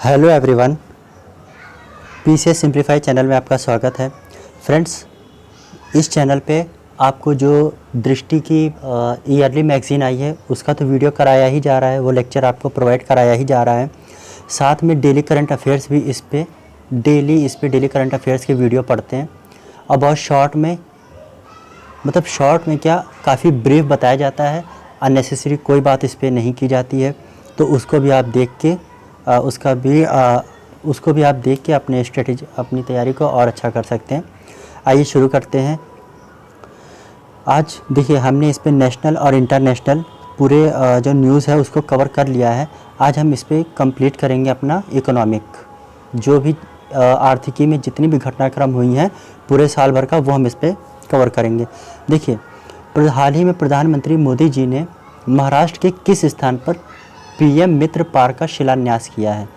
Hello everyone, PCS simplify channel में आपका स्वागत है। फ्रेंड्स, इस चैनल पे आपको जो दृष्टि की ईयरली मैगज़ीन आई है उसका तो वीडियो कराया ही जा रहा है, वो लेक्चर आपको प्रोवाइड कराया ही जा रहा है। साथ में डेली करंट अफेयर्स भी इस पे डेली करंट अफेयर्स के वीडियो पढ़ते हैं और बहुत शॉर्ट में क्या काफ़ी ब्रीफ बताया जाता है। अननेसेसरी कोई बात इस पे नहीं की जाती है, तो उसको भी आप देख के अपनी तैयारी को और अच्छा कर सकते हैं। आइए शुरू करते हैं। आज देखिए, हमने इस पे नेशनल और इंटरनेशनल पूरे जो न्यूज़ है उसको कवर कर लिया है। आज हम इस पे कंप्लीट करेंगे अपना इकोनॉमिक, जो भी आर्थिकी में जितनी भी घटनाक्रम हुई हैं पूरे साल भर का, वो हम इस पे कवर करेंगे। देखिए, हाल ही में प्रधानमंत्री मोदी जी ने महाराष्ट्र के किस स्थान पर पीएम मित्र पार्क का शिलान्यास किया है?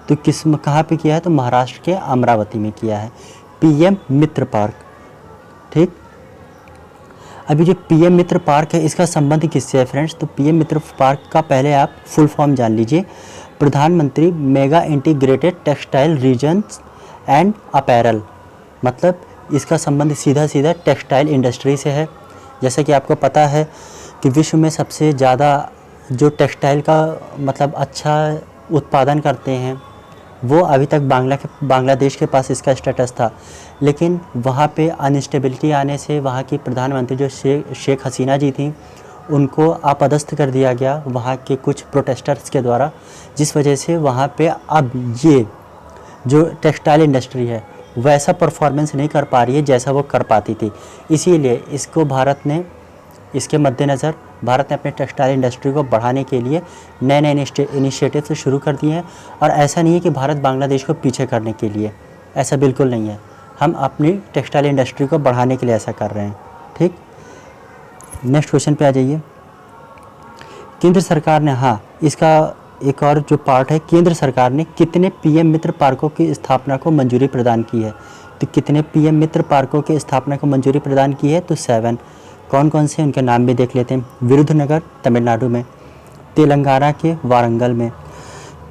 तो कहाँ पे किया है? तो महाराष्ट्र के अमरावती में किया है पीएम मित्र पार्क। ठीक, अभी जो पीएम मित्र पार्क है इसका संबंध किससे है फ्रेंड्स? तो पीएम मित्र पार्क का पहले आप फुल फॉर्म जान लीजिए। प्रधानमंत्री mega integrated textile regions and apparel, मतलब इसका संबंध सीधा सीधा टेक्सटाइल इंडस्ट्री से है। जैसे कि आपको पता है कि विश्व में सबसे ज़्यादा जो टेक्सटाइल का मतलब अच्छा उत्पादन करते हैं वो अभी तक बांग्लादेश के पास इसका स्टेटस था, लेकिन वहाँ पे अनस्टेबिलिटी आने से वहाँ की प्रधानमंत्री जो शेख हसीना जी थी उनको अपदस्थ कर दिया गया वहाँ के कुछ प्रोटेस्टर्स के द्वारा, जिस वजह से वहाँ पे अब ये जो टेक्सटाइल इंडस्ट्री है वैसा परफॉर्मेंस नहीं कर पा रही है जैसा वो कर पाती थी। इसीलिए इसके मद्देनज़र भारत ने अपने टेक्सटाइल इंडस्ट्री को बढ़ाने के लिए नए नए इनिशिएटिव शुरू कर दिए हैं। और ऐसा नहीं है कि भारत बांग्लादेश को पीछे करने के लिए, ऐसा बिल्कुल नहीं है। हम अपनी टेक्सटाइल इंडस्ट्री को बढ़ाने के लिए ऐसा कर रहे हैं। ठीक, नेक्स्ट क्वेश्चन पे आ जाइए। केंद्र सरकार ने, इसका एक और जो पार्ट है, केंद्र सरकार ने कितने पीएम मित्र पार्कों की स्थापना को मंजूरी प्रदान की है? तो कितने पीएम मित्र पार्कों की स्थापना को मंजूरी प्रदान की है? तो 7। कौन कौन से, उनके नाम भी देख लेते हैं। विरुधनगर तमिलनाडु में, तेलंगाना के वारंगल में,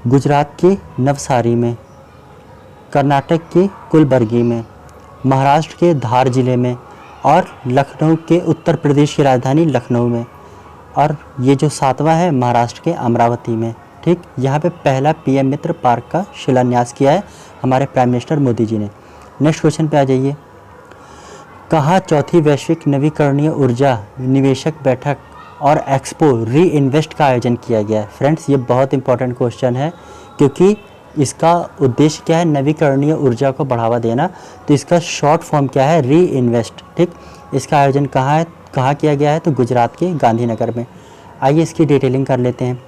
गुजरात के नवसारी में, कर्नाटक के कुलबर्गी में, महाराष्ट्र के धार जिले में और लखनऊ के, उत्तर प्रदेश की राजधानी लखनऊ में, और ये जो 7वां है महाराष्ट्र के अमरावती में। ठीक, यहाँ पे पहला पीएम मित्र पार्क का शिलान्यास किया है हमारे प्राइम मिनिस्टर मोदी जी ने। नेक्स्ट क्वेश्चन पे आ जाइए। कहाँ चौथी वैश्विक नवीकरणीय ऊर्जा निवेशक बैठक और एक्सपो री इन्वेस्ट का आयोजन किया गया है? फ्रेंड्स, ये बहुत इंपॉर्टेंट क्वेश्चन है, क्योंकि इसका उद्देश्य क्या है? नवीकरणीय ऊर्जा को बढ़ावा देना। तो इसका शॉर्ट फॉर्म क्या है? री इन्वेस्ट। ठीक, इसका आयोजन कहाँ किया गया है? तो गुजरात के गांधीनगर में। आइए इसकी डिटेलिंग कर लेते हैं।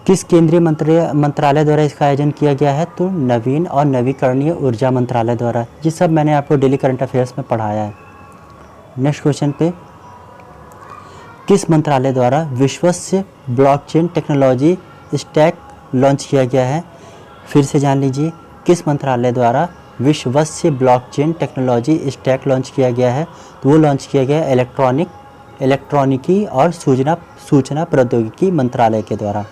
किस केंद्रीय मंत्रालय द्वारा इसका आयोजन किया गया है? तो नवीन और नवीकरणीय ऊर्जा मंत्रालय द्वारा। ये सब मैंने आपको डेली करंट अफेयर्स में पढ़ाया है। नेक्स्ट क्वेश्चन पे, किस मंत्रालय द्वारा विश्वस्य ब्लॉकचेन टेक्नोलॉजी स्टैक लॉन्च किया गया है? फिर से जान लीजिए, किस मंत्रालय द्वारा विश्वस्य ब्लॉकचेन टेक्नोलॉजी स्टैक लॉन्च किया गया है? तो वो लॉन्च किया गया है इलेक्ट्रॉनिकी और सूचना प्रौद्योगिकी मंत्रालय के द्वारा।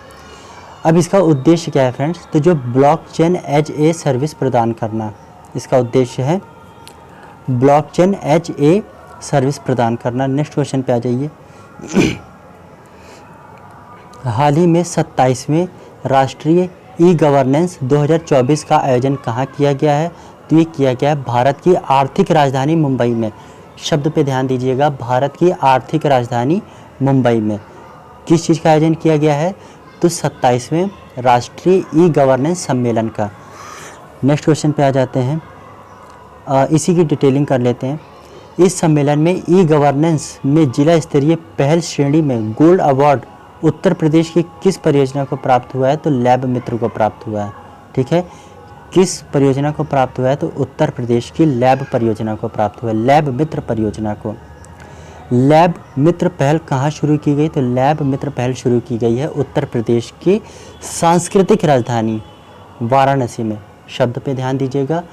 अब इसका उद्देश्य क्या है फ्रेंड्स? तो जो ब्लॉकचेन एज ए सर्विस प्रदान करना, इसका उद्देश्य है ब्लॉकचेन एज ए सर्विस प्रदान करना। नेक्स्ट क्वेश्चन पे आ जाइए। हाल ही में 27वें राष्ट्रीय ई गवर्नेंस 2024 का आयोजन कहाँ किया गया है? तो ये किया गया है भारत की आर्थिक राजधानी मुंबई में। शब्द पे ध्यान दीजिएगा, भारत की आर्थिक राजधानी मुंबई में। किस चीज़ का आयोजन किया गया है? तो 27वें राष्ट्रीय ई गवर्नेंस सम्मेलन का। नेक्स्ट क्वेश्चन पे आ जाते हैं, इसी की डिटेलिंग कर लेते हैं। इस सम्मेलन में ई गवर्नेंस में जिला स्तरीय पहल श्रेणी में गोल्ड अवार्ड उत्तर प्रदेश की किस परियोजना को प्राप्त हुआ है? तो लैब मित्र को प्राप्त हुआ है। ठीक है, किस परियोजना को प्राप्त हुआ है? तो उत्तर प्रदेश की लैब परियोजना को प्राप्त हुआ है, लैब मित्र परियोजना को। लैब मित्र पहल कहाँ शुरू की गई? तो लैब मित्र पहल शुरू की गई है उत्तर प्रदेश की सांस्कृतिक राजधानी वाराणसी में। शब्द पे ध्यान दीजिएगा,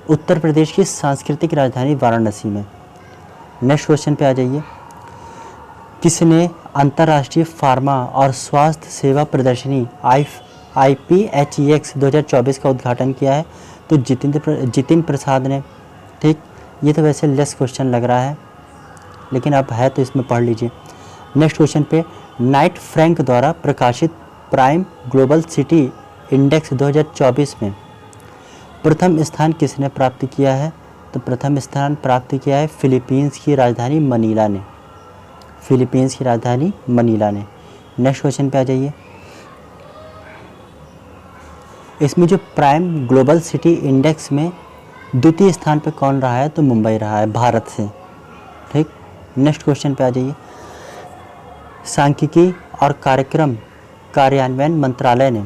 उत्तर प्रदेश की सांस्कृतिक राजधानी वाराणसी में। नेक्स्ट क्वेश्चन पे आ जाइए। किसने अंतर्राष्ट्रीय फार्मा और स्वास्थ्य सेवा प्रदर्शनी IPHEX 2024 का उद्घाटन किया है? तो जितिन प्रसाद ने। ठीक, ये तो वैसे लेस क्वेश्चन लग रहा है, लेकिन अब है तो इसमें पढ़ लीजिए। नेक्स्ट क्वेश्चन पे, नाइट फ्रैंक द्वारा प्रकाशित प्राइम ग्लोबल सिटी इंडेक्स 2024 में प्रथम स्थान किसने प्राप्त किया है? तो प्रथम स्थान प्राप्त किया है फिलीपींस की राजधानी मनीला ने। फिलीपींस की राजधानी मनीला ने। नेक्स्ट क्वेश्चन पे आ जाइए। इसमें जो प्राइम ग्लोबल सिटी इंडेक्स में द्वितीय स्थान पे कौन रहा है? तो मुंबई रहा है, भारत से। ठीक, नेक्स्ट क्वेश्चन पे आ जाइए। सांख्यिकी और कार्यक्रम कार्यान्वयन मंत्रालय ने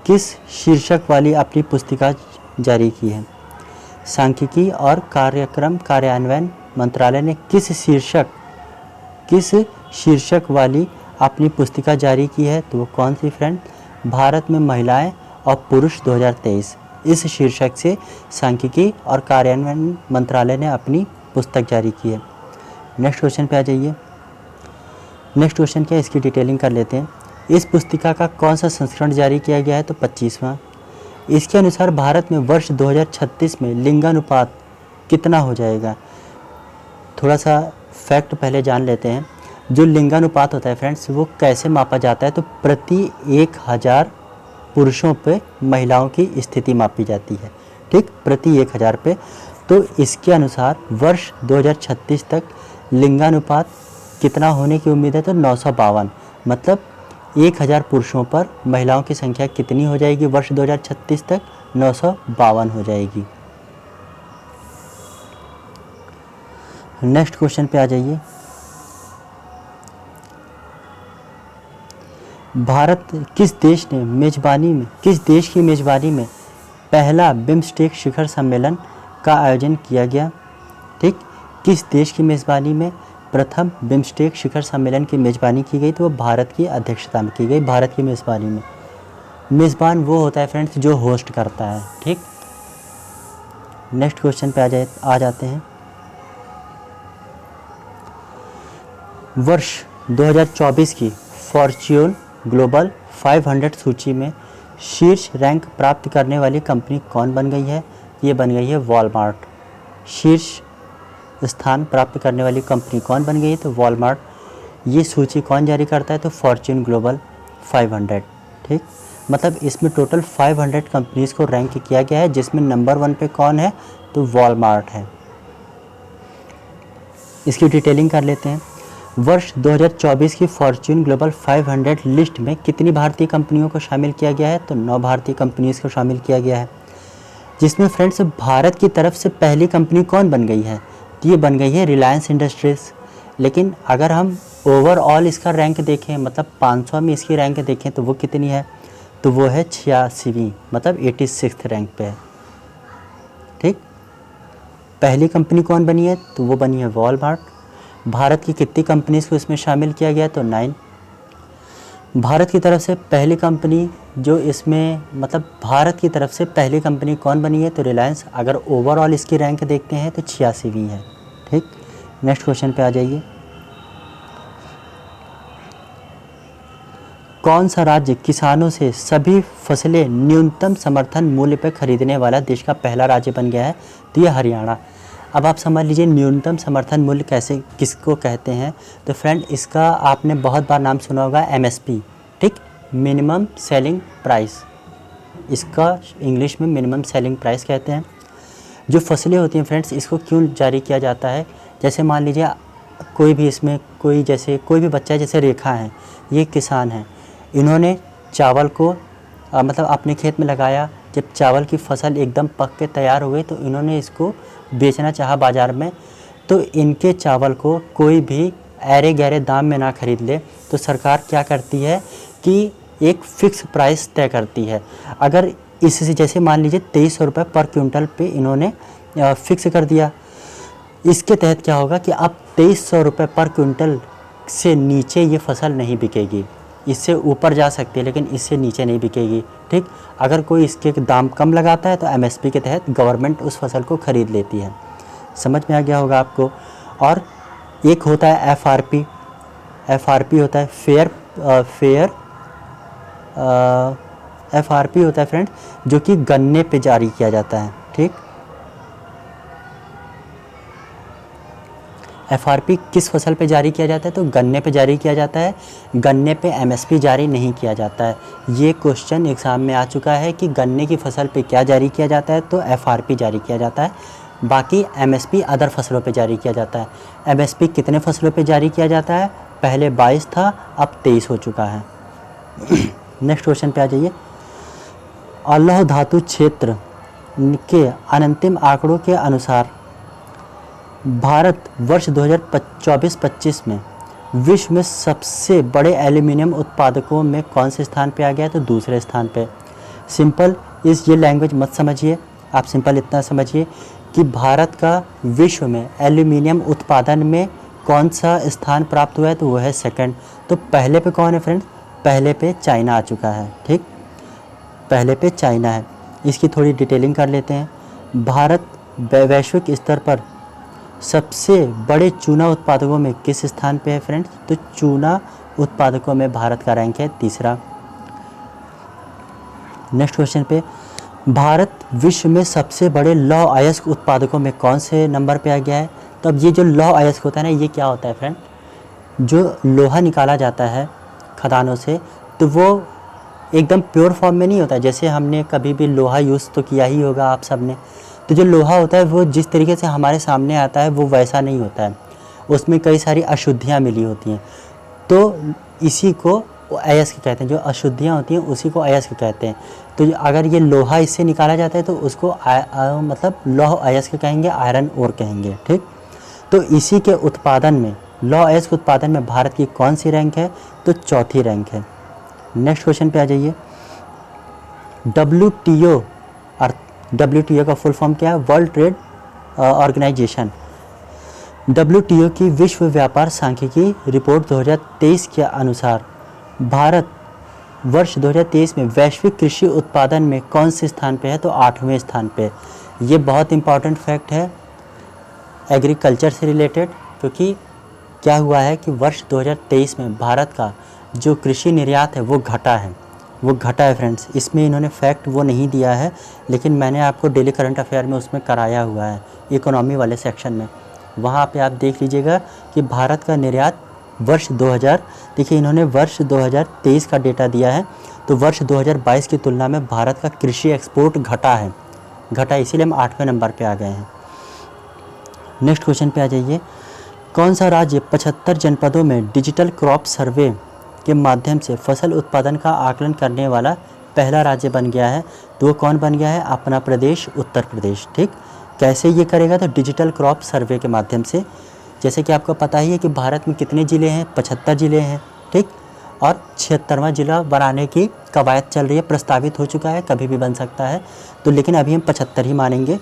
किस शीर्षक वाली अपनी पुस्तिका जारी की है? सांख्यिकी और कार्यक्रम कार्यान्वयन मंत्रालय ने किस शीर्षक वाली अपनी पुस्तिका जारी की है? तो वो कौन सी फ्रेंड? भारत में महिलाएं और पुरुष 2023, इस शीर्षक से सांख्यिकी और कार्यान्वयन मंत्रालय ने अपनी पुस्तक जारी की है। नेक्स्ट क्वेश्चन पे आ जाइए। नेक्स्ट क्वेश्चन क्या है, इसकी डिटेलिंग कर लेते हैं। इस पुस्तिका का कौन सा संस्करण जारी किया गया है? तो 25वां। इसके अनुसार भारत में वर्ष 2036 में लिंगानुपात कितना हो जाएगा? थोड़ा सा फैक्ट पहले जान लेते हैं। जो लिंगानुपात होता है फ्रेंड्स, वो कैसे मापा जाता है? तो प्रति 1000 पुरुषों पे महिलाओं की स्थिति मापी जाती है। ठीक, प्रति 1000 पे। तो इसके अनुसार वर्ष 2036 तक लिंगानुपात कितना होने की उम्मीद है? तो 952। मतलब 1000 पुरुषों पर महिलाओं की संख्या कितनी हो जाएगी वर्ष 2036 तक? 952 हो जाएगी। नेक्स्ट क्वेश्चन पे आ जाइए। भारत किस देश की मेजबानी में पहला बिम्स्टेक शिखर सम्मेलन का आयोजन किया गया? ठीक, किस देश की मेज़बानी में प्रथम बिम्स्टेक शिखर सम्मेलन की मेज़बानी की गई? तो वो भारत की अध्यक्षता में की गई, भारत की मेज़बानी में। मेज़बान वो होता है फ्रेंड्स जो होस्ट करता है। ठीक, नेक्स्ट क्वेश्चन पे आ जाते हैं। वर्ष 2024 की फॉर्च्यून ग्लोबल 500 सूची में शीर्ष रैंक प्राप्त करने वाली कंपनी कौन बन गई है? ये बन गई है वॉलमार्ट। शीर्ष स्थान प्राप्त करने वाली कंपनी कौन बन गई है? तो वॉलमार्ट। ये सूची कौन जारी करता है? तो फॉर्च्यून ग्लोबल 500। ठीक, मतलब इसमें टोटल 500 कंपनीज़ को रैंक किया गया है, जिसमें नंबर 1 पे कौन है? तो वॉलमार्ट है। इसकी डिटेलिंग कर लेते हैं। वर्ष 2024 की फॉर्च्यून ग्लोबल 500 लिस्ट में कितनी भारतीय कंपनियों को शामिल किया गया है? तो 9 भारतीय कंपनीज़ को शामिल किया गया है, जिसमें फ्रेंड्स भारत की तरफ से पहली कंपनी कौन बन गई है? तो ये बन गई है रिलायंस इंडस्ट्रीज़। लेकिन अगर हम ओवरऑल इसका रैंक देखें, मतलब 500 में इसकी रैंक देखें, तो वो कितनी है? तो वो है 86वीं, मतलब 86th रैंक पे है। ठीक, पहली कंपनी कौन बनी है? तो वो बनी है वॉलमार्ट। भारत की कितनी कंपनीज़ को इसमें शामिल किया गया? तो 9। भारत की तरफ से पहली कंपनी जो इसमें, मतलब भारत की तरफ से पहली कंपनी कौन बनी है? तो रिलायंस। अगर ओवरऑल इसकी रैंक देखते हैं तो 86वीं है। ठीक, नेक्स्ट क्वेश्चन पे आ जाइए। कौन सा राज्य किसानों से सभी फसलें न्यूनतम समर्थन मूल्य पर खरीदने वाला देश का पहला राज्य बन गया है? तो ये हरियाणा। अब आप समझ लीजिए न्यूनतम समर्थन मूल्य किसको कहते हैं? तो फ्रेंड, इसका आपने बहुत बार नाम सुना होगा, MSP। ठीक, मिनिमम सेलिंग प्राइस। इसका इंग्लिश में मिनिमम सेलिंग प्राइस कहते हैं। जो फसलें होती हैं फ्रेंड्स, इसको क्यों जारी किया जाता है? जैसे मान लीजिए कोई भी बच्चा, जैसे रेखा है, ये किसान है, इन्होंने चावल को मतलब अपने खेत में लगाया। जब चावल की फसल एकदम पक के तैयार हो गई तो इन्होंने इसको बेचना चाहा बाज़ार में, तो इनके चावल को कोई भी ऐरे गहरे दाम में ना खरीद ले, तो सरकार क्या करती है कि एक फ़िक्स प्राइस तय करती है। अगर इससे, जैसे मान लीजिए 2300 रुपये पर क्विंटल पे इन्होंने फ़िक्स कर दिया, इसके तहत क्या होगा कि अब 2300 रुपये पर क्विंटल से नीचे ये फसल नहीं बिकेगी। इससे ऊपर जा सकती है लेकिन इससे नीचे नहीं बिकेगी। ठीक, अगर कोई इसके दाम कम लगाता है तो MSP के तहत गवर्नमेंट उस फसल को ख़रीद लेती है। समझ में आ गया होगा आपको। और एक होता है FRP होता है फेयर FRP होता है फ्रेंड्स, जो कि गन्ने पे जारी किया जाता है। ठीक, FRP किस फसल पे जारी किया जाता है? तो गन्ने पे जारी किया जाता है। गन्ने पे MSP जारी नहीं किया जाता है। ये क्वेश्चन एग्ज़ाम में आ चुका है कि गन्ने की फसल पे क्या जारी किया जाता है? तो FRP जारी किया जाता है। बाकी MSP अदर फसलों पे जारी किया जाता है। MSP कितने फसलों पे जारी किया जाता है? पहले 22 था, अब 23 हो चुका है। नेक्स्ट क्वेश्चन पे आ जाइए। लौह धातु क्षेत्र के अनंतिम आंकड़ों के अनुसार भारत वर्ष 2024-25 में विश्व में सबसे बड़े एल्युमिनियम उत्पादकों में कौन से स्थान पे आ गया है? तो दूसरे स्थान पे। सिंपल ये लैंग्वेज मत समझिए, आप सिंपल इतना समझिए कि भारत का विश्व में एल्युमिनियम उत्पादन में कौन सा स्थान प्राप्त हुआ है? तो वह है सेकंड। तो पहले पे कौन है फ्रेंड्स? पहले पे चाइना आ चुका है। ठीक, पहले पे चाइना है। इसकी थोड़ी डिटेलिंग कर लेते हैं। भारत वैश्विक स्तर पर सबसे बड़े चूना उत्पादकों में किस स्थान पे है फ्रेंड्स? तो चूना उत्पादकों में भारत का रैंक है तीसरा। नेक्स्ट क्वेश्चन पे, भारत विश्व में सबसे बड़े लौह अयस्क उत्पादकों में कौन से नंबर पे आ गया है? तो अब ये जो लौह अयस्क होता है ना, ये क्या होता है फ्रेंड? जो लोहा निकाला जाता है खदानों से, तो वो एकदम प्योर फॉर्म में नहीं होता है। जैसे हमने कभी भी लोहा यूज़ तो किया ही होगा आप सब ने, तो जो लोहा होता है वो जिस तरीके से हमारे सामने आता है वो वैसा नहीं होता है, उसमें कई सारी अशुद्धियाँ मिली होती हैं। तो इसी को अयस्क कहते हैं, जो अशुद्धियाँ होती हैं उसी को अयस्क कहते हैं। तो अगर ये लोहा इससे निकाला जाता है तो उसको मतलब लौह अयस्क कहेंगे, आयरन ओर कहेंगे। ठीक, तो इसी के उत्पादन में, लौह अयस्क उत्पादन में भारत की कौन सी रैंक है? तो चौथी रैंक है। नेक्स्ट क्वेश्चन पे आ जाइए। WTO का फुल फॉर्म क्या है? World trade organisation. WTO की विश्व व्यापार सांख्यिकी रिपोर्ट 2023 के अनुसार भारत वर्ष 2023 में वैश्विक कृषि उत्पादन में कौन से स्थान पे है? तो 8वें स्थान पे। ये बहुत इंपॉर्टेंट फैक्ट है एग्रीकल्चर से रिलेटेड, क्योंकि क्या हुआ है कि वर्ष 2023 में भारत का जो कृषि निर्यात है वो घटा है फ्रेंड्स। इसमें इन्होंने फैक्ट वो नहीं दिया है, लेकिन मैंने आपको डेली करंट अफेयर में उसमें कराया हुआ है, इकोनॉमी वाले सेक्शन में। वहाँ पे आप देख लीजिएगा कि भारत का निर्यात वर्ष 2000, देखिए इन्होंने वर्ष 2023 का डेटा दिया है, तो वर्ष 2022 की तुलना में भारत का कृषि एक्सपोर्ट घटा, इसीलिए हम 8वें नंबर पे आ गए हैं। नेक्स्ट क्वेश्चन पे आ जाइए। कौन सा राज्य 75 जनपदों में डिजिटल क्रॉप सर्वे के माध्यम से फसल उत्पादन का आकलन करने वाला पहला राज्य बन गया है? तो वो कौन बन गया है? अपना प्रदेश, उत्तर प्रदेश। ठीक, कैसे ये करेगा? तो डिजिटल क्रॉप सर्वे के माध्यम से। जैसे कि आपको पता ही है कि भारत में कितने ज़िले हैं? 75 ज़िले हैं। ठीक, और 76वां ज़िला बनाने की कवायद चल रही है, प्रस्तावित हो चुका है, कभी भी बन सकता है, तो लेकिन अभी हम 75 ही मानेंगे।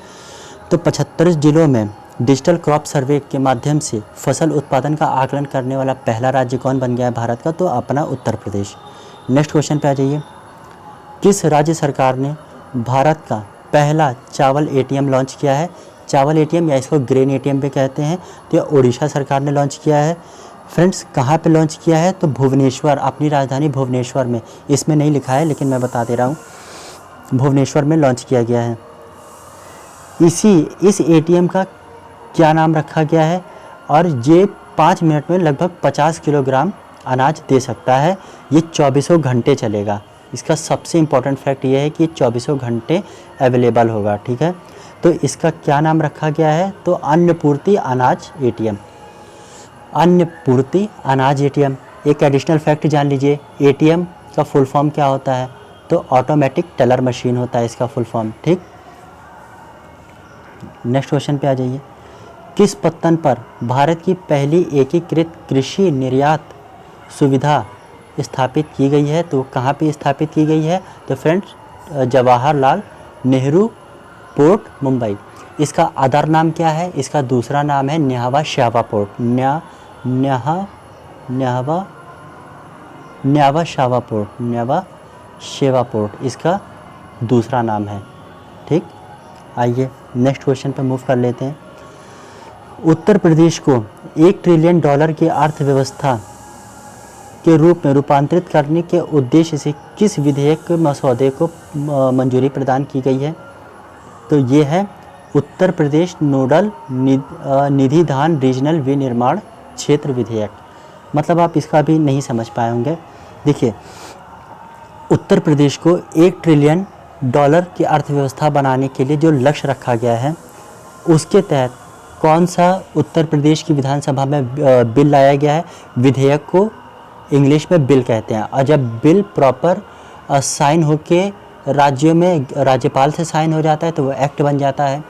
तो 75 ज़िलों में डिजिटल क्रॉप सर्वे के माध्यम से फसल उत्पादन का आकलन करने वाला पहला राज्य कौन बन गया है भारत का? तो अपना उत्तर प्रदेश। नेक्स्ट क्वेश्चन पे आ जाइए। किस राज्य सरकार ने भारत का पहला चावल ATM लॉन्च किया है? चावल ATM या इसको ग्रेन ATM भी कहते हैं। तो ये उड़ीसा सरकार ने लॉन्च किया है। फ्रेंड्स, कहाँ पे लॉन्च किया है? तो भुवनेश्वर, अपनी राजधानी भुवनेश्वर में। इसमें नहीं लिखा है लेकिन मैं बता दे रहा हूँ, भुवनेश्वर में लॉन्च किया गया है। इस ATM का क्या नाम रखा गया है? और ये 5 मिनट में लगभग 50 किलोग्राम अनाज दे सकता है। ये 24 घंटे चलेगा। इसका सबसे इम्पॉर्टेंट फैक्ट ये है कि 24 घंटे अवेलेबल होगा। ठीक है, तो इसका क्या नाम रखा गया है? तो अन्नपूर्ति अनाज ATM। अन्नपूर्ति अनाज ATM। एक एडिशनल फैक्ट जान लीजिए, ATM का फुल फॉर्म क्या होता है? तो ऑटोमेटिक टेलर मशीन होता है इसका फुल फॉर्म। ठीक, नेक्स्ट क्वेश्चन पे आ जाइए। किस पत्तन पर भारत की पहली एकीकृत कृषि निर्यात सुविधा स्थापित की गई है? तो कहाँ पे स्थापित की गई है? तो फ्रेंड्स, जवाहरलाल नेहरू पोर्ट, मुंबई। इसका अदर नाम क्या है? इसका दूसरा नाम है न्यावा श्यावा पोर्ट। न्यावा शेवा पोर्ट इसका दूसरा नाम है। ठीक, आइए नेक्स्ट क्वेश्चन पे मूव कर लेते हैं। उत्तर प्रदेश को $1 ट्रिलियन की अर्थव्यवस्था के रूप में रूपांतरित करने के उद्देश्य से किस विधेयक मसौदे को मंजूरी प्रदान की गई है? तो ये है उत्तर प्रदेश नोडल निधिदान रीजनल विनिर्माण क्षेत्र विधेयक। मतलब आप इसका भी नहीं समझ पाए होंगे। देखिए, उत्तर प्रदेश को $1 ट्रिलियन की अर्थव्यवस्था बनाने के लिए जो लक्ष्य रखा गया है, उसके तहत कौन सा उत्तर प्रदेश की विधानसभा में बिल लाया गया है? विधेयक को इंग्लिश में बिल कहते हैं। और जब बिल प्रॉपर साइन होके राज्यों में राज्यपाल से साइन हो जाता है तो वो एक्ट बन जाता है,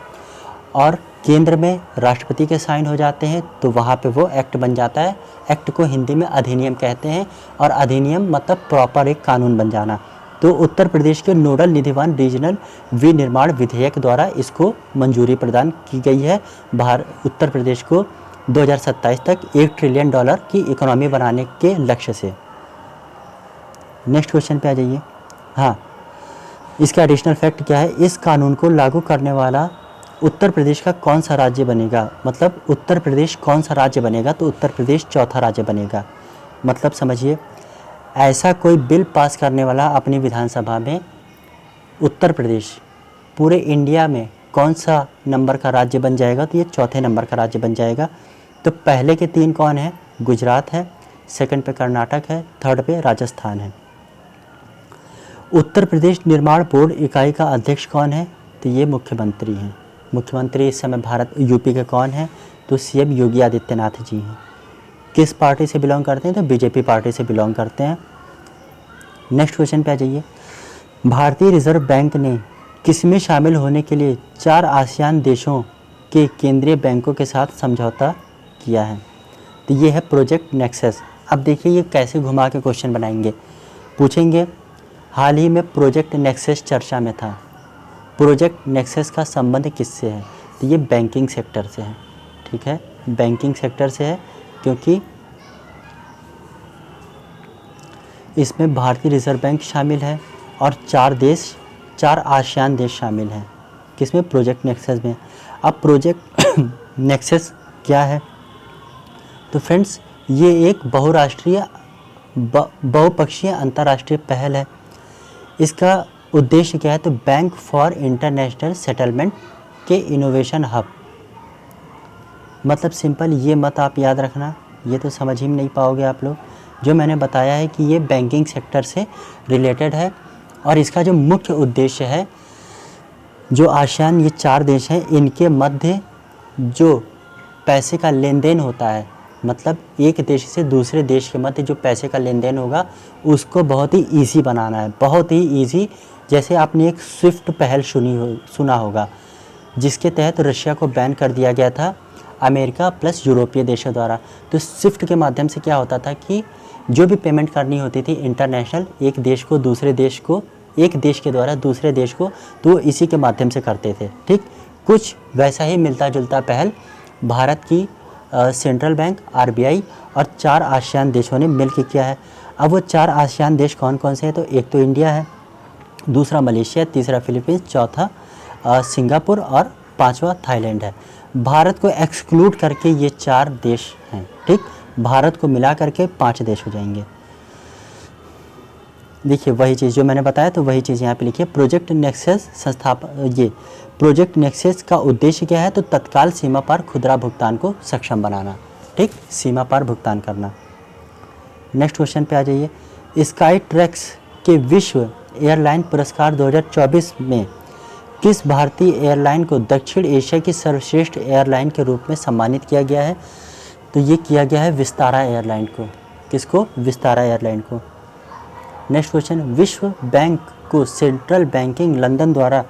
और केंद्र में राष्ट्रपति के साइन हो जाते हैं तो वहाँ पे वो एक्ट बन जाता है। एक्ट को हिंदी में अधिनियम कहते हैं, और अधिनियम मतलब प्रॉपर एक कानून बन जाना। तो उत्तर प्रदेश के नोडल निधिवान रीजनल विनिर्माण विधेयक द्वारा इसको मंजूरी प्रदान की गई है। उत्तर प्रदेश को 2027 तक $1 ट्रिलियन की इकोनॉमी बनाने के लक्ष्य से। नेक्स्ट क्वेश्चन पे आ जाइए। हाँ, इसका एडिशनल फैक्ट क्या है? इस कानून को लागू करने वाला उत्तर प्रदेश का कौन सा राज्य बनेगा? मतलब उत्तर प्रदेश कौन सा राज्य बनेगा? तो उत्तर प्रदेश चौथा राज्य बनेगा। मतलब समझिए, ऐसा कोई बिल पास करने वाला अपनी विधानसभा में उत्तर प्रदेश पूरे इंडिया में कौन सा नंबर का राज्य बन जाएगा? तो ये चौथे नंबर का राज्य बन जाएगा। तो पहले के 3 कौन है? गुजरात है, सेकंड पे कर्नाटक है, थर्ड पे राजस्थान है। उत्तर प्रदेश निर्माण बोर्ड इकाई का अध्यक्ष कौन है? तो ये मुख्यमंत्री हैं। मुख्यमंत्री इस समय यूपी के कौन है? तो सीएम योगी आदित्यनाथ जी हैं। किस पार्टी से बिलोंग करते हैं? तो बीजेपी पार्टी से बिलोंग करते हैं। नेक्स्ट क्वेश्चन पे आ जाइए। भारतीय रिजर्व बैंक ने किसमें शामिल होने के लिए 4 आसियान देशों के केंद्रीय बैंकों के साथ समझौता किया है? तो ये है प्रोजेक्ट नेक्सस। अब देखिए ये कैसे घुमा के क्वेश्चन बनाएंगे। पूछेंगे हाल ही में प्रोजेक्ट नेक्सस चर्चा में था। प्रोजेक्ट नेक्सस का संबंध किससे है? तो ये बैंकिंग सेक्टर से है। ठीक है, बैंकिंग सेक्टर से है, क्योंकि इसमें भारतीय रिजर्व बैंक शामिल है और 4 आसियान देश शामिल हैं। किसमें? प्रोजेक्ट नेक्सस में। अब प्रोजेक्ट नेक्सस क्या है? तो फ्रेंड्स, ये एक बहुपक्षीय अंतर्राष्ट्रीय पहल है। इसका उद्देश्य क्या है? तो बैंक फॉर इंटरनेशनल सेटलमेंट के इनोवेशन हब। मतलब सिंपल, ये मत आप याद रखना, ये तो समझ ही नहीं पाओगे आप लोग। जो मैंने बताया है कि ये बैंकिंग सेक्टर से रिलेटेड है, और इसका जो मुख्य उद्देश्य है, जो आसियान ये 4 देश हैं, इनके मध्य जो पैसे का लेन देन होता है, मतलब एक देश से दूसरे देश के मध्य जो पैसे का लेन देन होगा, उसको बहुत ही ईजी बनाना है। बहुत ही ईजी। जैसे आपने एक स्विफ्ट पहल सुना होगा, जिसके तहत रशिया को बैन कर दिया गया था अमेरिका प्लस यूरोपीय देशों द्वारा। तो स्विफ्ट के माध्यम से क्या होता था कि जो भी पेमेंट करनी होती थी इंटरनेशनल, एक देश को दूसरे देश को, एक देश के द्वारा दूसरे देश को, तो इसी के माध्यम से करते थे। ठीक, कुछ वैसा ही मिलता जुलता पहल भारत की सेंट्रल बैंक RBI और 4 आसियान देशों ने मिलकर किया है। अब वो 4 आसियान देश कौन कौन से हैं? तो एक तो इंडिया है, दूसरा मलेशिया, तीसरा फिलीपींस, चौथा सिंगापुर और 5वां थाईलैंड है। भारत को एक्सक्लूड करके ये 4 देश हैं। ठीक, भारत को मिला करके 5 देश हो जाएंगे। देखिए वही चीज़ जो मैंने बताया, तो वही चीज़ यहाँ पे लिखिए। प्रोजेक्ट नेक्सस ये प्रोजेक्ट नेक्सस का उद्देश्य क्या है? तो तत्काल सीमा पार खुदरा भुगतान को सक्षम बनाना। ठीक, सीमा पार भुगतान करना। नेक्स्ट क्वेश्चन पे आ जाइए। स्काई ट्रैक्स के विश्व एयरलाइन पुरस्कार 2024 में किस भारतीय एयरलाइन को दक्षिण एशिया की सर्वश्रेष्ठ एयरलाइन के रूप में सम्मानित किया गया है? तो ये किया गया है विस्तारा एयरलाइन को। किसको? विस्तारा एयरलाइन को। Next question. विश्व बैंक को सेंट्रल बैंकिंग लंदन द्वारा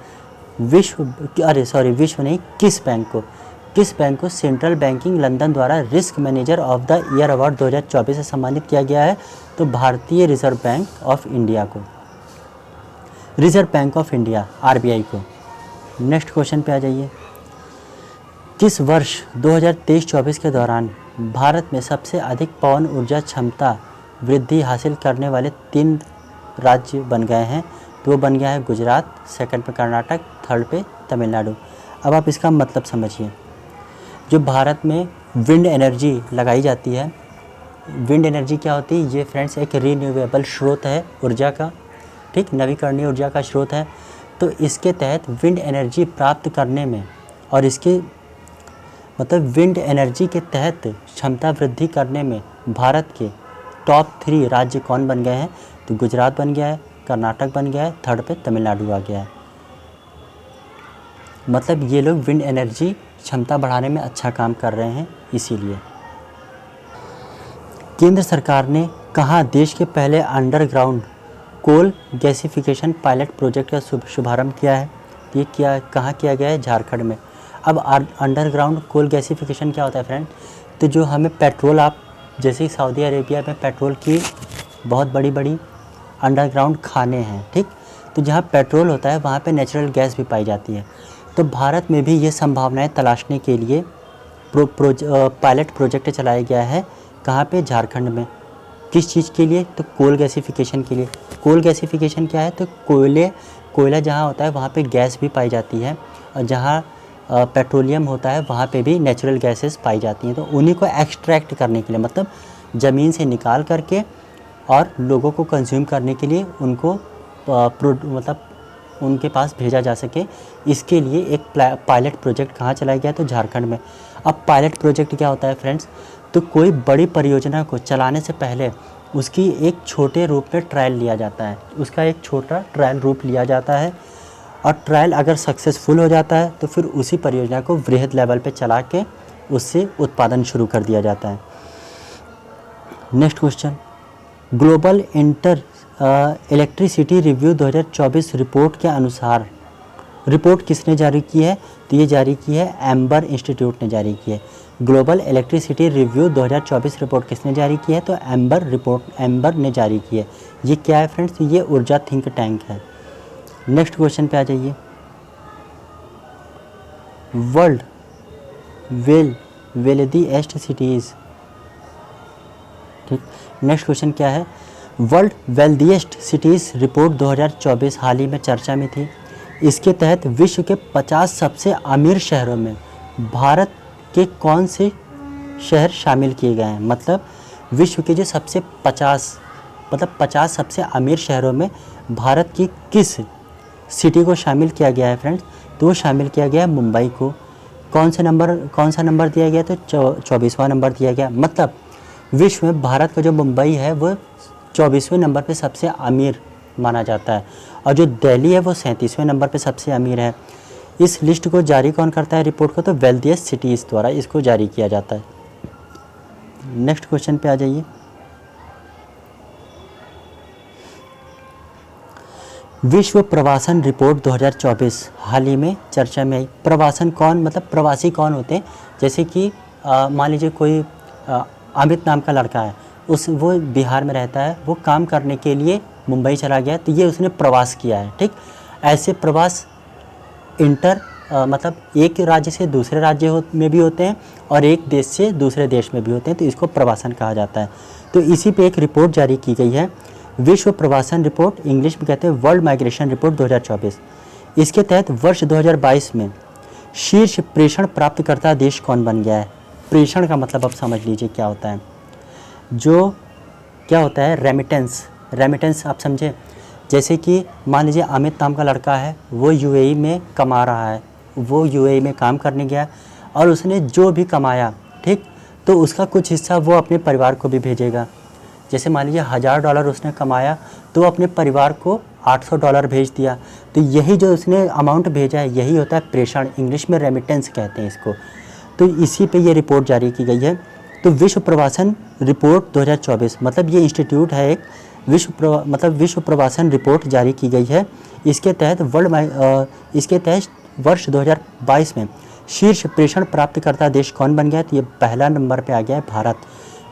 किस बैंक को सेंट्रल बैंकिंग लंदन द्वारा risk manager of the year award 2024 से सम्मानित किया गया है? तो भारतीय रिजर्व बैंक ऑफ इंडिया को, reserve bank of India RBI को। नेक्स्ट क्वेश्चन पे आ जाइए। किस वर्ष 2023-24 के दौरान भारत में सबसे अधिक पवन ऊर्जा क्षमता वृद्धि हासिल करने वाले 3 राज्य बन गए हैं? तो वो बन गया है गुजरात, सेकंड पे कर्नाटक, थर्ड पे तमिलनाडु। अब आप इसका मतलब समझिए। जो भारत में विंड एनर्जी लगाई जाती है, विंड एनर्जी क्या होती है? ये फ्रेंड्स एक रीन्यूएबल स्रोत है ऊर्जा का, ठीक, नवीकरणीय ऊर्जा का स्रोत है। तो इसके तहत विंड एनर्जी प्राप्त करने में और इसके मतलब विंड एनर्जी के तहत क्षमता वृद्धि करने में भारत के टॉप 3 राज्य कौन बन गए हैं? तो गुजरात बन गया है, कर्नाटक बन गया है, थर्ड पे तमिलनाडु आ गया है। मतलब ये लोग विंड एनर्जी क्षमता बढ़ाने में अच्छा काम कर रहे हैं। इसीलिए केंद्र सरकार ने कहाँ देश के पहले underground coal gasification pilot project का शुभारंभ किया है? ये कहाँ किया गया है? झारखंड में। अब अंडरग्राउंड कोल गैसिफिकेशन क्या होता है फ्रेंड? तो जो हमें पेट्रोल, आप जैसे सऊदी अरेबिया में पेट्रोल की बहुत बड़ी बड़ी अंडरग्राउंड खाने हैं, ठीक, तो जहाँ पेट्रोल होता है वहाँ पे नेचुरल गैस भी पाई जाती है। तो भारत में भी ये संभावनाएं तलाशने के लिए पायलट प्रोजेक्ट चलाया गया है। कहाँ पे? झारखंड में। किस चीज़ के लिए? तो कोल गैसिफिकेशन के लिए। कोल गैसिफिकेशन क्या है? तो कोयला जहाँ होता है वहाँ पे गैस भी पाई जाती है, और जहाँ पेट्रोलियम होता है वहाँ पे भी नेचुरल गैसेस पाई जाती हैं। तो उन्हीं को एक्सट्रैक्ट करने के लिए, मतलब ज़मीन से निकाल करके और लोगों को कंज्यूम करने के लिए उनको मतलब उनके पास भेजा जा सके, इसके लिए एक पायलट प्रोजेक्ट कहाँ चलाया गया? तो झारखंड में। अब पायलट प्रोजेक्ट क्या होता है फ्रेंड्स? तो कोई बड़ी परियोजना को चलाने से पहले उसकी एक छोटे रूप में ट्रायल लिया जाता है, उसका एक छोटा ट्रायल रूप लिया जाता है, और ट्रायल अगर सक्सेसफुल हो जाता है तो फिर उसी परियोजना को वृहद लेवल पे चला के उससे उत्पादन शुरू कर दिया जाता है। Next question, global electricity review 2024 report के अनुसार, रिपोर्ट किसने जारी की है? तो ये जारी की है एम्बर इंस्टीट्यूट ने जारी की है। ग्लोबल इलेक्ट्रिसिटी रिव्यू 2024 रिपोर्ट किसने जारी की है? तो एम्बर ने जारी की है। ये क्या है फ्रेंड्स? ये ऊर्जा थिंक टैंक है। नेक्स्ट क्वेश्चन पे आ जाइए। वर्ल्ड वेल्दिएस्ट सिटीज़, ठीक। नेक्स्ट क्वेश्चन क्या है? वर्ल्ड वेल्दिएस्ट सिटीज़ रिपोर्ट 2024 हाल ही में चर्चा में थी। इसके तहत विश्व के 50 सबसे अमीर शहरों में भारत के कौन से शहर शामिल किए गए हैं? मतलब विश्व के जो सबसे 50 सबसे अमीर शहरों में भारत की किस सिटी को शामिल किया गया है फ्रेंड्स? तो वो शामिल किया गया है मुंबई को। कौन सा नंबर दिया गया? तो 24वां नंबर दिया गया। मतलब विश्व में भारत का जो मुंबई है वो 24वें नंबर पे सबसे अमीर माना जाता है, और जो दिल्ली है वो 37वें नंबर पे सबसे अमीर है। इस लिस्ट को जारी कौन करता है, रिपोर्ट को? तो वेल्दिएस्ट सिटीज़ द्वारा इसको जारी किया जाता है। नेक्स्ट क्वेश्चन पे आ जाइए। विश्व प्रवासन रिपोर्ट 2024 हाल ही में चर्चा में आई। प्रवासन कौन, मतलब प्रवासी कौन होते हैं? जैसे कि मान लीजिए कोई अमित नाम का लड़का है, वो बिहार में रहता है, वो काम करने के लिए मुंबई चला गया, तो ये उसने प्रवास किया है, ठीक। ऐसे प्रवास मतलब एक राज्य से दूसरे राज्य में भी होते हैं और एक देश से दूसरे देश में भी होते हैं, तो इसको प्रवासन कहा जाता है। तो इसी पे एक रिपोर्ट जारी की गई है, विश्व प्रवासन रिपोर्ट, इंग्लिश में कहते हैं वर्ल्ड माइग्रेशन रिपोर्ट 2024। इसके तहत वर्ष 2022 में शीर्ष प्रेषण प्राप्तकर्ता देश कौन बन गया है? प्रेषण का मतलब आप समझ लीजिए क्या होता है। जो क्या होता है रेमिटेंस आप समझे। जैसे कि मान लीजिए अमित नाम का लड़का है, वो यूएई में कमा रहा है, वो यूएई में काम करने गया और उसने जो भी कमाया, ठीक, तो उसका कुछ हिस्सा वो अपने परिवार को भी भेजेगा। जैसे मान लीजिए $1000 उसने कमाया तो वो अपने परिवार को $800 भेज दिया, तो यही जो उसने अमाउंट भेजा है यही होता है प्रेषण, इंग्लिश में रेमिटेंस कहते हैं इसको। तो इसी पे ये रिपोर्ट जारी की गई है। तो विश्व प्रवासन रिपोर्ट 2024 मतलब ये इंस्टीट्यूट है एक, विश्व प्रवासन रिपोर्ट जारी की गई है। इसके तहत वर्ष 2022 में शीर्ष प्रेषण प्राप्तकर्ता देश कौन बन गया? तो ये पहला नंबर पे आ गया है भारत,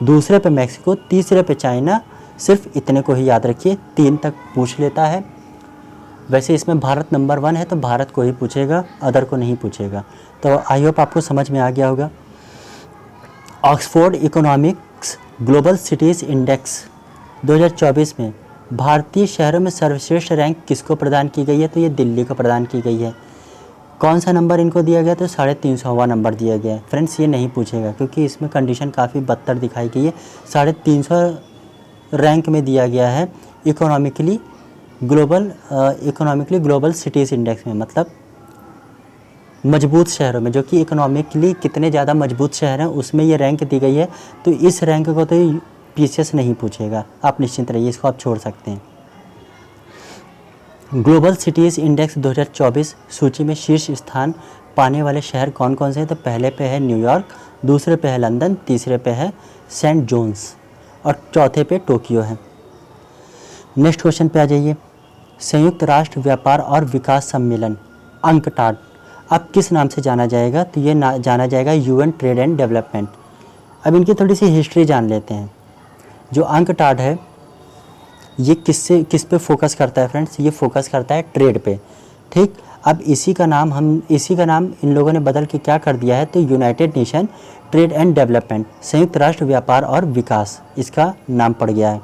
दूसरे पे मैक्सिको, तीसरे पे चाइना। सिर्फ इतने को ही याद रखिए, 3 तक पूछ लेता है। वैसे इसमें भारत नंबर 1 है तो भारत को ही पूछेगा, अदर को नहीं पूछेगा। तो आई होप आपको समझ में आ गया होगा। Oxford economics global cities index 2024 में भारतीय शहरों में सर्वश्रेष्ठ रैंक किसको प्रदान की गई है? तो ये दिल्ली को प्रदान की गई है। कौन सा नंबर इनको दिया गया, तो 350वां नंबर दिया गया है। फ्रेंड्स ये नहीं पूछेगा क्योंकि इसमें कंडीशन काफ़ी बदतर दिखाई गई है। 350 रैंक में दिया गया है इकोनॉमिकली ग्लोबल सिटीज़ इंडेक्स में, मतलब मजबूत शहरों में, जो कि इकोनॉमिकली कितने ज़्यादा मजबूत शहर हैं उसमें ये रैंक दी गई है। तो इस रैंक को तो पीसीएस नहीं पूछेगा, आप निश्चिंत रहिए, इसको आप छोड़ सकते हैं। ग्लोबल सिटीज़ इंडेक्स 2024 सूची में शीर्ष स्थान पाने वाले शहर कौन कौन से हैं, तो पहले पे है न्यूयॉर्क, दूसरे पे है लंदन, तीसरे पे है सेंट जोन्स और चौथे पे टोक्यो है। नेक्स्ट क्वेश्चन पे आ जाइए। संयुक्त राष्ट्र व्यापार और विकास सम्मेलन अंकटाड अब किस नाम से जाना जाएगा, तो ये जाना जाएगा यूएन ट्रेड एंड डेवलपमेंट। अब इनकी थोड़ी सी हिस्ट्री जान लेते हैं। जो अंकटाड है ये किस पे फोकस करता है फ्रेंड्स, ये फोकस करता है ट्रेड पे, ठीक। अब इसी का नाम इन लोगों ने बदल के क्या कर दिया है, तो United nation trade and development, संयुक्त राष्ट्र व्यापार और विकास, इसका नाम पड़ गया है।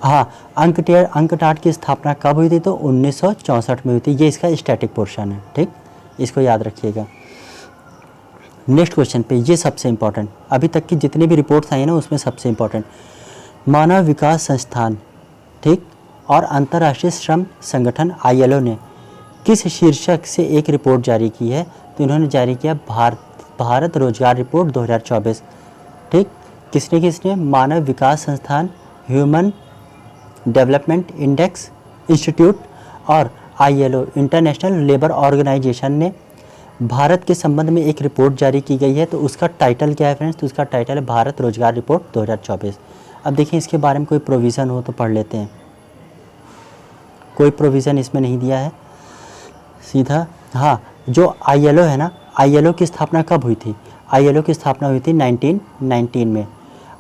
हाँ, अंकटाड की स्थापना कब हुई थी, तो 1964 में हुई थी। ये इसका स्टैटिक पोर्शन है, ठीक, इसको याद रखिएगा। नेक्स्ट क्वेश्चन पे, ये सबसे इम्पोर्टेंट, अभी तक की जितनी भी रिपोर्ट्स आई हैं ना उसमें सबसे इम्पोर्टेंट, मानव विकास संस्थान, ठीक, और अंतर्राष्ट्रीय श्रम संगठन ILO ने किस शीर्षक से एक रिपोर्ट जारी की है, तो इन्होंने जारी किया भारत रोजगार रिपोर्ट 2024, ठीक। किसने मानव विकास संस्थान, ह्यूमन डेवलपमेंट इंडेक्स इंस्टीट्यूट और ILO इंटरनेशनल लेबर ऑर्गेनाइजेशन ने भारत के संबंध में एक रिपोर्ट जारी की गई है। तो उसका टाइटल क्या है फ्रेंड्स, तो उसका टाइटल है भारत रोजगार रिपोर्ट 2024। अब देखिए इसके बारे में कोई प्रोविज़न हो तो पढ़ लेते हैं। कोई प्रोविज़न इसमें नहीं दिया है सीधा। हाँ, जो ILO है ना, ILO की स्थापना कब हुई थी, ILO की स्थापना हुई थी 1919 में।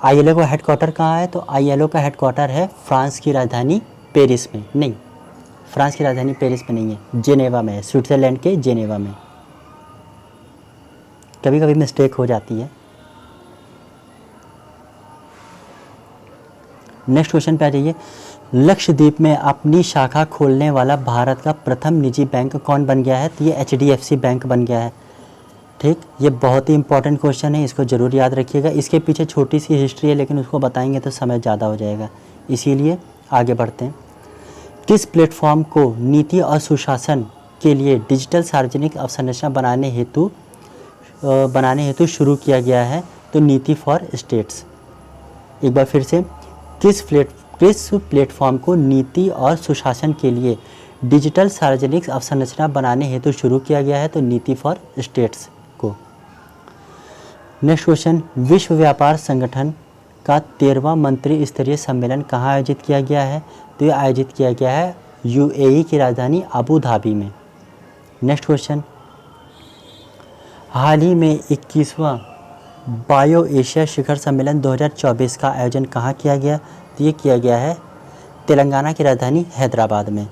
ILO का हेडक्वार्टर कहाँ है, तो ILO का हेडक्वार्टर है फ्रांस की राजधानी पेरिस में, नहीं, फ्रांस की राजधानी पेरिस में नहीं है, जेनेवा में है, स्विट्ज़रलैंड के जेनेवा में। कभी कभी मिस्टेक हो जाती है। नेक्स्ट क्वेश्चन पे आ जाइए। लक्षद्वीप में अपनी शाखा खोलने वाला भारत का प्रथम निजी बैंक कौन बन गया है, तो ये HDFC बैंक बन गया है, ठीक। ये बहुत ही इंपॉर्टेंट क्वेश्चन है, इसको ज़रूर याद रखिएगा। इसके पीछे छोटी सी हिस्ट्री है लेकिन उसको बताएंगे तो समय ज़्यादा हो जाएगा, इसीलिए आगे बढ़ते हैं। किस प्लेटफॉर्म को नीति और सुशासन के लिए डिजिटल सार्वजनिक अवसंरचना बनाने हेतु शुरू किया गया है, तो नीति फॉर स्टेट्स। एक बार फिर से, किस प्लेटफॉर्म को नीति और सुशासन के लिए डिजिटल सार्वजनिक अवसंरचना बनाने हेतु शुरू किया गया है, तो नीति फॉर स्टेट्स को। नेक्स्ट क्वेश्चन, विश्व व्यापार संगठन का 13वां मंत्री स्तरीय सम्मेलन कहाँ आयोजित किया गया है, तो ये आयोजित किया गया है UAE की राजधानी अबू धाबी में। नेक्स्ट क्वेश्चन, हाल ही में 21वां बायो एशिया शिखर सम्मेलन 2024 का आयोजन कहाँ किया गया, तो ये किया गया है तेलंगाना की राजधानी हैदराबाद में।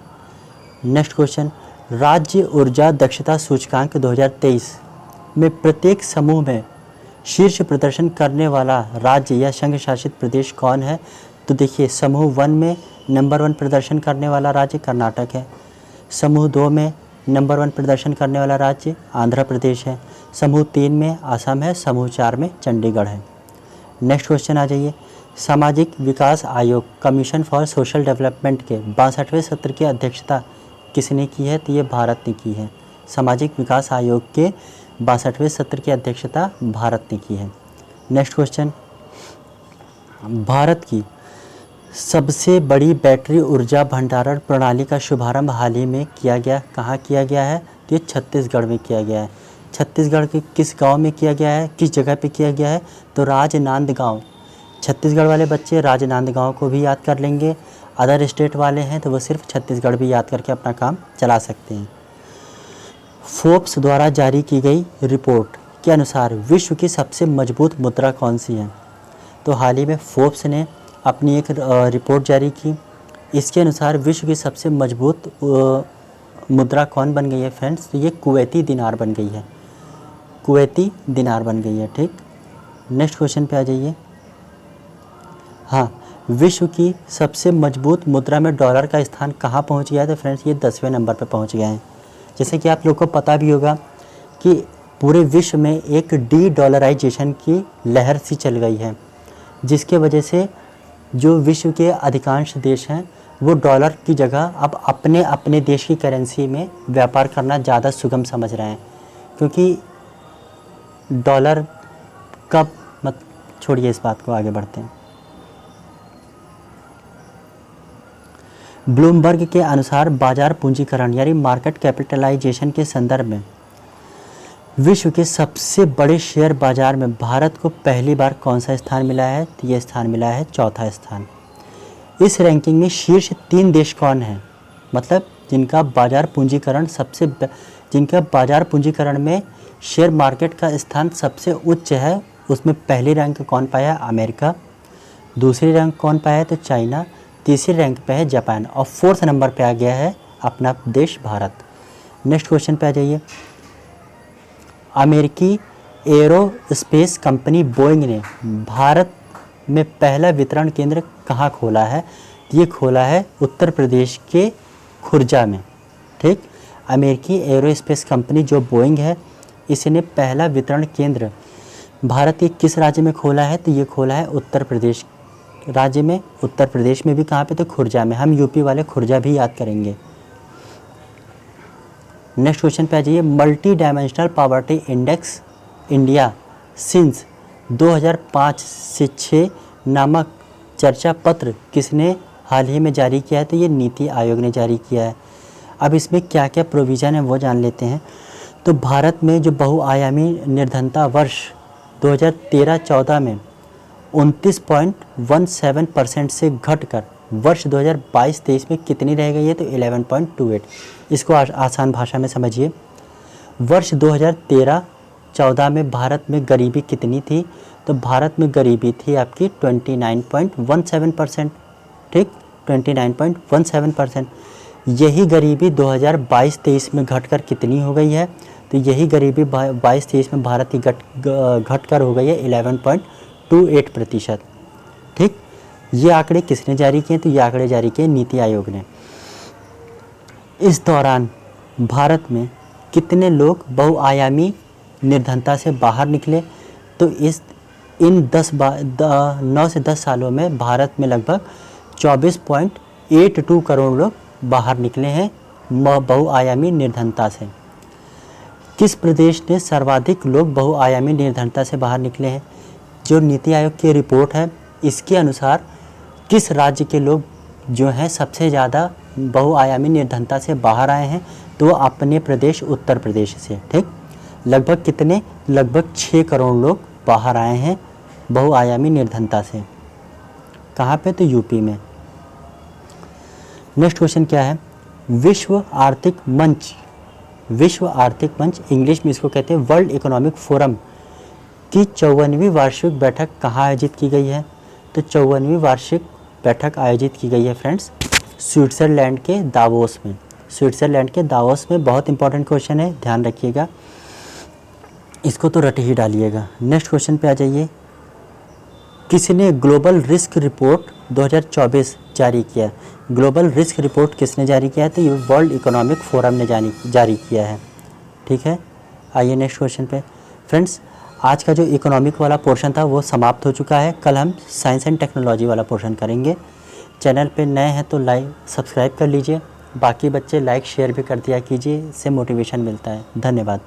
नेक्स्ट क्वेश्चन, राज्य ऊर्जा दक्षता सूचकांक 2023 में प्रत्येक समूह में शीर्ष प्रदर्शन करने वाला राज्य या संघ शासित प्रदेश कौन है, तो देखिए समूह 1 में नंबर 1 प्रदर्शन करने वाला राज्य कर्नाटक है, समूह 2 में नंबर 1 प्रदर्शन करने वाला राज्य आंध्र प्रदेश है, समूह 3 में असम है, समूह 4 में चंडीगढ़ है। नेक्स्ट क्वेश्चन आ जाइए। सामाजिक विकास आयोग कमीशन फॉर सोशल डेवलपमेंट के 62वें सत्र की अध्यक्षता किसने की है, तो ये भारत ने की है। सामाजिक विकास आयोग के 62वें सत्र की अध्यक्षता भारत ने की है। नेक्स्ट क्वेश्चन, भारत की सबसे बड़ी बैटरी ऊर्जा भंडारण प्रणाली का शुभारंभ हाल ही में किया गया, कहाँ किया गया है, तो ये छत्तीसगढ़ में किया गया है। छत्तीसगढ़ के किस गांव में किया गया है, किस जगह पे किया गया है, तो राजनांदगांव। छत्तीसगढ़ वाले बच्चे राजनांदगांव को भी याद कर लेंगे, अदर स्टेट वाले हैं तो वो सिर्फ छत्तीसगढ़ भी याद करके अपना काम चला सकते हैं। फोर्ब्स द्वारा जारी की गई रिपोर्ट के अनुसार विश्व की सबसे मजबूत मुद्रा कौन सी है, तो हाल ही में फोर्ब्स ने अपनी एक रिपोर्ट जारी की। इसके अनुसार विश्व की सबसे मजबूत मुद्रा कौन बन गई है फ्रेंड्स, तो ये कुवैती दिनार बन गई है, कुवैती दिनार बन गई है, ठीक। नेक्स्ट क्वेश्चन पे आ जाइए। हाँ, विश्व की सबसे मजबूत मुद्रा में डॉलर का स्थान कहाँ पहुँच गया है, तो फ्रेंड्स ये 10वें नंबर पे पहुँच गया है। जैसे कि आप लोग को पता भी होगा कि पूरे विश्व में एक डी-डॉलराइजेशन की लहर सी चल गई है, जिसके वजह से जो विश्व के अधिकांश देश हैं वो डॉलर की जगह अब अपने अपने देश की करेंसी में व्यापार करना ज़्यादा सुगम समझ रहे हैं, क्योंकि डॉलर कब मत छोड़िए इस बात को, आगे बढ़ते हैं। ब्लूमबर्ग के अनुसार बाजार पूंजीकरण यानी मार्केट कैपिटलाइजेशन के संदर्भ में विश्व के सबसे बड़े शेयर बाजार में भारत को पहली बार कौन सा स्थान मिला है? तो ये स्थान मिला है चौथा स्थान। इस रैंकिंग में शीर्ष 3 देश कौन हैं? मतलब जिनका बाजार पूंजीकरण में शेयर मार्केट का स्थान सबसे उच्च है, उसमें पहली रैंक कौन पाया? अमेरिका। दूसरी रैंक कौन पाया? तो चाइना। तीसरी रैंक पे है जापान और 4th नंबर पे आ गया है अपना देश भारत। नेक्स्ट क्वेश्चन पे आ जाइए। अमेरिकी एरोस्पेस कंपनी बोइंग ने भारत में पहला वितरण केंद्र कहाँ खोला है? ये खोला है उत्तर प्रदेश के खुर्जा में। ठीक, अमेरिकी एरोस्पेस कंपनी जो बोइंग है, इसने पहला वितरण केंद्र भारत के किस राज्य में खोला है? तो ये खोला है उत्तर प्रदेश राज्य में। उत्तर प्रदेश में भी कहाँ पे? तो खुर्जा में। हम यूपी वाले खुर्जा भी याद करेंगे। नेक्स्ट क्वेश्चन पे आ जाइए। Multi dimensional poverty index India since 2005 से 6 नामक चर्चा पत्र किसने हाल ही में जारी किया है? तो ये नीति आयोग ने जारी किया है। अब इसमें क्या क्या प्रोविज़न है वो जान लेते हैं। तो भारत में जो बहुआयामी निर्धनता वर्ष 2013-14 में 29.17% से घटकर वर्ष 2022-23 में कितनी रह गई है? तो 11.28। इसको आसान भाषा में समझिए। वर्ष 2013-14 में भारत में गरीबी कितनी थी? तो भारत में गरीबी थी आपकी 29.17%। ठीक, 29.17%। यही गरीबी 2022-23 में घटकर कितनी हो गई है? तो यही गरीबी 22-23 में भारत की घटकर हो गई है 11.28%। ठीक, ये आंकड़े किसने जारी किए? तो ये आंकड़े जारी किए नीति आयोग ने। इस दौरान भारत में कितने लोग बहुआयामी निर्धनता से बाहर निकले? तो इन 9 से 10 सालों में भारत में लगभग 24.82 करोड़ लोग बाहर निकले हैं बहुआयामी निर्धनता से। किस प्रदेश ने सर्वाधिक लोग बहुआयामी निर्धनता से बाहर निकले हैं? जो नीति आयोग की रिपोर्ट है, इसके अनुसार किस राज्य के लोग जो हैं सबसे ज़्यादा बहुआयामी निर्धनता से बाहर आए हैं? तो अपने प्रदेश उत्तर प्रदेश से। ठीक, लगभग कितने? लगभग 6 करोड़ लोग बाहर आए हैं बहुआयामी निर्धनता से। कहाँ पे? तो यूपी में। नेक्स्ट क्वेश्चन क्या है? विश्व आर्थिक मंच इंग्लिश में इसको कहते हैं वर्ल्ड इकोनॉमिक फोरम की 54वीं वार्षिक बैठक कहाँ आयोजित की गई है? तो 54वीं वार्षिक बैठक आयोजित की गई है फ्रेंड्स स्विट्ज़रलैंड के दावोस में। स्विट्ज़रलैंड के दावोस में। बहुत इंपॉर्टेंट क्वेश्चन है, ध्यान रखिएगा, इसको तो रट ही डालिएगा। नेक्स्ट क्वेश्चन पे आ जाइए। किसने ग्लोबल रिस्क रिपोर्ट 2024 जारी किया? ग्लोबल रिस्क रिपोर्ट किसने जारी किया है? तो ये वर्ल्ड इकोनॉमिक फोरम ने जारी किया है। ठीक है, आइए नेक्स्ट क्वेश्चन पे। फ्रेंड्स, आज का जो इकोनॉमिक वाला पोर्शन था वो समाप्त हो चुका है। कल हम साइंस एंड टेक्नोलॉजी वाला पोर्शन करेंगे। चैनल पे नए हैं तो सब्सक्राइब कर लीजिए। बाकी बच्चे लाइक शेयर भी कर दिया कीजिए, इससे मोटिवेशन मिलता है। धन्यवाद।